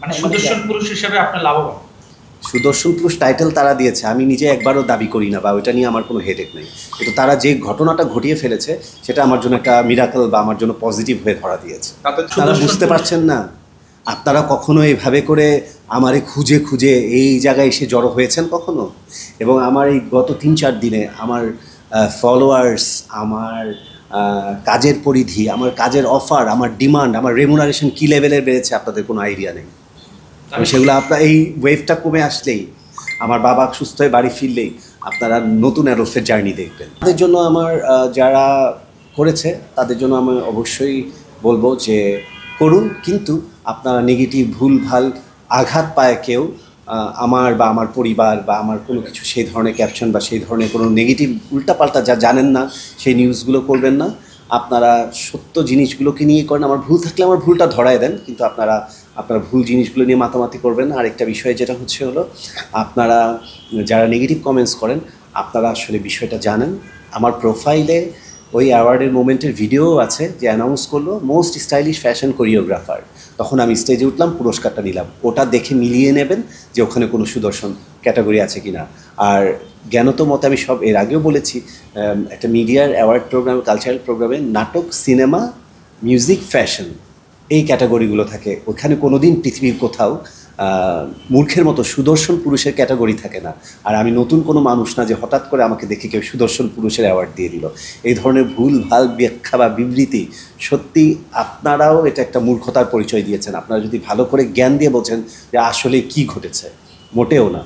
মানে সুদর্শন পুরুষ হিসেবে আপনি লাভবান। সুদর্শন পুরুষ টাইটেল তারা দিয়েছে, আমি নিজে একবারও দাবি করি না বা ওইটা নিয়ে আমার কোনো হেডেক নেই, কিন্তু তারা যে ঘটনাটা ঘটিয়ে ফেলেছে সেটা আমার জন্য একটা মিরাকল বা আমার জন্য পজিটিভ হয়ে ধরা দিয়েছে। তারা বুঝতে পারছেন না, আপনারা কখনো এইভাবে করে আমারে খুঁজে খুঁজে এই জায়গায় এসে জড়ো হয়েছেন কখনো? এবং আমার এই গত 3-4 দিনে আমার ফলোয়ার্স, আমার কাজের পরিধি, আমার কাজের অফার, আমার ডিমান্ড, আমার রেমুনারেশন কী লেভেলের বেড়েছে আপনাদের কোনো আইডিয়া নেই। সেগুলো আপনার এই ওয়েভটা কমে আসলেই, আমার বাবা সুস্থ হয়ে বাড়ি ফিরলেই আপনারা নতুন অ্যাডলফের জার্নি দেখবেন। তাদের জন্য আমার যারা করেছে তাদের জন্য আমি অবশ্যই বলবো যে করুন, কিন্তু আপনারা নেগেটিভ ভুলভাল আঘাত পায় কেউ আমার বা আমার পরিবার বা আমার কোনো কিছু সেই ধরনের ক্যাপশন বা সেই ধরনের কোনো নেগেটিভ উল্টাপাল্টা যা জানেন না সেই নিউজগুলো করবেন না। আপনারা সত্য জিনিসগুলোকে নিয়ে করেন, আমার ভুল থাকলে আমার ভুলটা ধরায় দেন, কিন্তু আপনারা ভুল জিনিসগুলো নিয়ে মাতামাতি করবেন না। আরেকটা বিষয় যেটা হলো আপনারা যারা নেগেটিভ কমেন্টস করেন আপনারা আসলে বিষয়টা জানেন। আমার প্রোফাইলে ওই অ্যাওয়ার্ডের মোমেন্টের ভিডিও আছে যে অ্যানাউন্স করলো মোস্ট স্টাইলিশ ফ্যাশন কোরিওগ্রাফার, তখন আমি স্টেজে উঠলাম, পুরস্কারটা নিলাম, ওটা দেখে মিলিয়ে নেবেন যে ওখানে কোনো সুদর্শন ক্যাটাগরি আছে কিনা। আর জ্ঞানত মতে আমি সব এর আগেও বলেছি, একটা মিডিয়ার অ্যাওয়ার্ড প্রোগ্রাম, কালচারাল প্রোগ্রামে নাটক, সিনেমা, মিউজিক, ফ্যাশন এই ক্যাটাগরিগুলো থাকে। ওখানে কোনো দিন পৃথিবীর কোথাও মূর্খের মতো সুদর্শন পুরুষের ক্যাটাগরি থাকে না। আর আমি নতুন কোনো মানুষ না যে হঠাৎ করে আমাকে দেখে কেউ সুদর্শন পুরুষের অ্যাওয়ার্ড দিয়ে দিল। এই ধরনের ভুল ভাল ব্যাখ্যা বা বিবৃতি, সত্যি আপনারাও এটা একটা মূর্খতার পরিচয় দিয়েছেন। আপনারা যদি ভালো করে জ্ঞান দিয়ে বলছেন যে আসলে কি ঘটেছে, মোটেও না।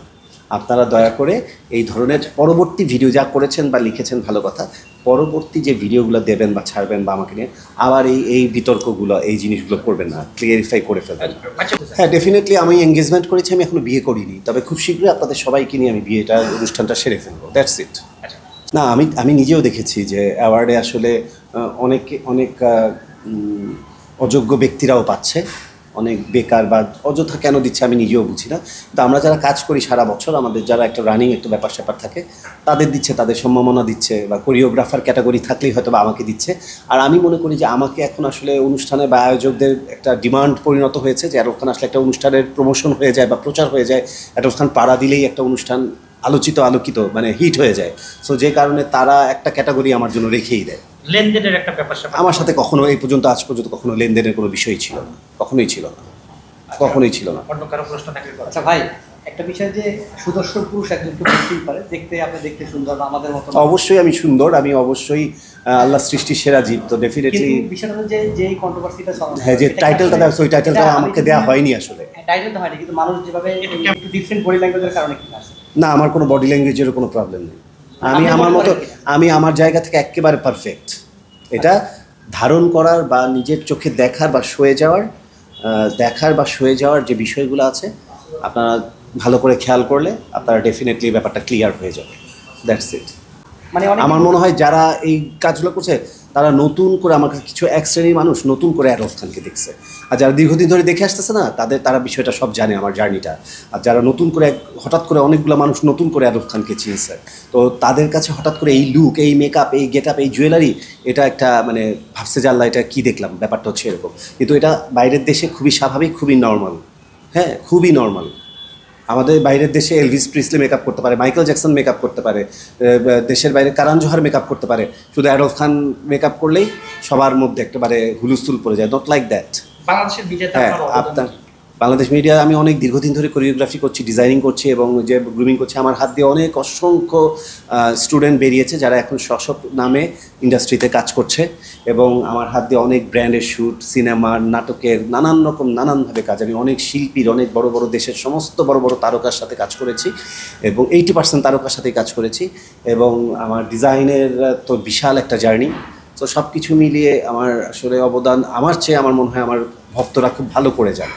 আপনারা দয়া করে এই ধরনের পরবর্তী ভিডিও যা করেছেন বা লিখেছেন ভালো কথা, পরবর্তী যে ভিডিওগুলো দেবেন বা ছাড়বেন বা আমাকে নিয়ে আবার এই বিতর্কগুলো, এই জিনিসগুলো করবেন না, ক্লিয়ারিফাই করে ফেলবেন। হ্যাঁ, ডেফিনেটলি আমি এঙ্গেজমেন্ট করেছি, আমি এখনো বিয়ে করিনি, তবে খুব শীঘ্রই আপনাদের সবাইকে নিয়ে আমি অনুষ্ঠানটা সেরে ফেলবো। That's it. না, আমি নিজেও দেখেছি যে অ্যাওয়ার্ডে আসলে অনেক অযোগ্য ব্যক্তিরাও পাচ্ছে, অনেক বেকার বা অযথা কেন দিচ্ছে আমি নিজেও বুঝি না। তো আমরা যারা কাজ করি সারা বছর, আমাদের যারা একটা রানিং একটা ব্যাপার স্যাপার থাকে, তাদের দিচ্ছে, তাদের সম্মাননা দিচ্ছে, বা কোরিওগ্রাফার ক্যাটাগরি থাকলেই হয়তো বা আমাকে দিচ্ছে। আর আমি মনে করি যে আমাকে এখন আসলে অনুষ্ঠানে বা আয়োজকদের একটা ডিমান্ড পরিণত হয়েছে যে শাহরুখ খান আসলে একটা অনুষ্ঠানের প্রমোশন হয়ে যায় বা প্রচার হয়ে যায়, শাহরুখ খান পাড়া দিলেই একটা অনুষ্ঠান আলোকিত মানে হিট হয়ে যায়। সো যে কারণে তারা একটা ক্যাটাগরি আমার জন্য রেখেই দেয়। লেনদেনের একটা ব্যাপার আমার সাথে কখনো আজ পর্যন্ত কখনো লেনদেনের কোনো বিষয় ছিল না, কখনোই ছিল না। অন্য কারো প্রশ্ন থাকলে। আচ্ছা ভাই, একটা বিষয় যে সুদর্শন পুরুষ একজনকে বলতেই পারে, আপনি দেখতে সুন্দর, আমাদের মতো। অবশ্যই আমি সুন্দর, আমি অবশ্যই আল্লাহ সৃষ্টির সেরা জীব, তো ডেফিনেটলি বিষয়টা যে কন্ট্রোভার্সিটা হ্যাঁ, যে টাইটেলটা দেখো, ওই টাইটেলটা আমাকে দেওয়া হয়নি আসলে। টাইটেলটা হয়নি, কিন্তু মানুষ যেভাবে একটু ডিফারেন্ট বডি ল্যাঙ্গুয়েজের কারণে কি আসে না, আমার কোনো বডি ল্যাঙ্গুয়েজের কোনো প্রবলেম নেই। আমি আমার জায়গা থেকে একেবারে পারফেক্ট। এটা ধারণ করার বা নিজের চোখে দেখার বা সয়ে যাওয়ার যে বিষয়গুলো আছে, আপনারা ভালো করে খেয়াল করলে আপনারা ডেফিনেটলি ব্যাপারটা ক্লিয়ার হয়ে যাবে। That's it. মানে আমার মনে হয় যারা এই কাজগুলো করছে তারা নতুন করে, আমার কাছে কিছু এক শ্রেণীর মানুষ নতুন করে শাহরুখ খানকে দেখছে, আর যারা দীর্ঘদিন ধরে দেখে আসতেছে না তারা বিষয়টা সব জানে, আমার জার্নিটা। আর যারা নতুন করে হঠাৎ করে অনেকগুলো মানুষ নতুন করে শাহরুখ খানকে চিনছে, তো তাদের কাছে হঠাৎ করে এই লুক, এই মেকআপ, এই গেট আপ, এই জুয়েলারি, এটা একটা মানে ভাবছে যে আল্লাহ এটা কী দেখলাম, ব্যাপারটা হচ্ছে এরকম। কিন্তু এটা বাইরের দেশে খুবই স্বাভাবিক, খুবই নর্মাল। হ্যাঁ, খুবই নর্মাল। আমাদের বাইরের দেশে এলভিস প্রিসলি মেকআপ করতে পারে, মাইকেল জ্যাকসন মেকআপ করতে পারে, দেশের বাইরে কারণ জোহর মেকআপ করতে পারে, শুধু শাহরুখ খান মেকআপ করলেই সবার মধ্যে একেবারে হুলুস্থুল পড়ে যায়। Not like that. হ্যাঁ, বাংলাদেশ মিডিয়া আমি অনেক দীর্ঘদিন ধরে কোরিওগ্রাফি করছি, ডিজাইনিং করছি এবং যে গ্রুমিং করছি, আমার হাত দিয়ে অসংখ্য স্টুডেন্ট বেরিয়েছে যারা এখন সব নামে ইন্ডাস্ট্রিতে কাজ করছে, এবং আমার হাত দিয়ে অনেক ব্র্যান্ডের শ্যুট, সিনেমার, নাটকের নানানভাবে কাজ। আমি অনেক শিল্পীর, অনেক বড় বড় দেশের সমস্ত বড় বড় তারকার সাথে কাজ করেছি, এবং 80% তারকার সাথেই কাজ করেছি, এবং আমার ডিজাইনের তো বিশাল একটা জার্নি। তো সব কিছু মিলিয়ে আমার আসলে অবদান, আমার চেয়ে আমার মনে হয় আমার ভক্তরা খুব ভালো করে যায়।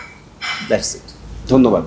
That's it. ধন্যবাদ।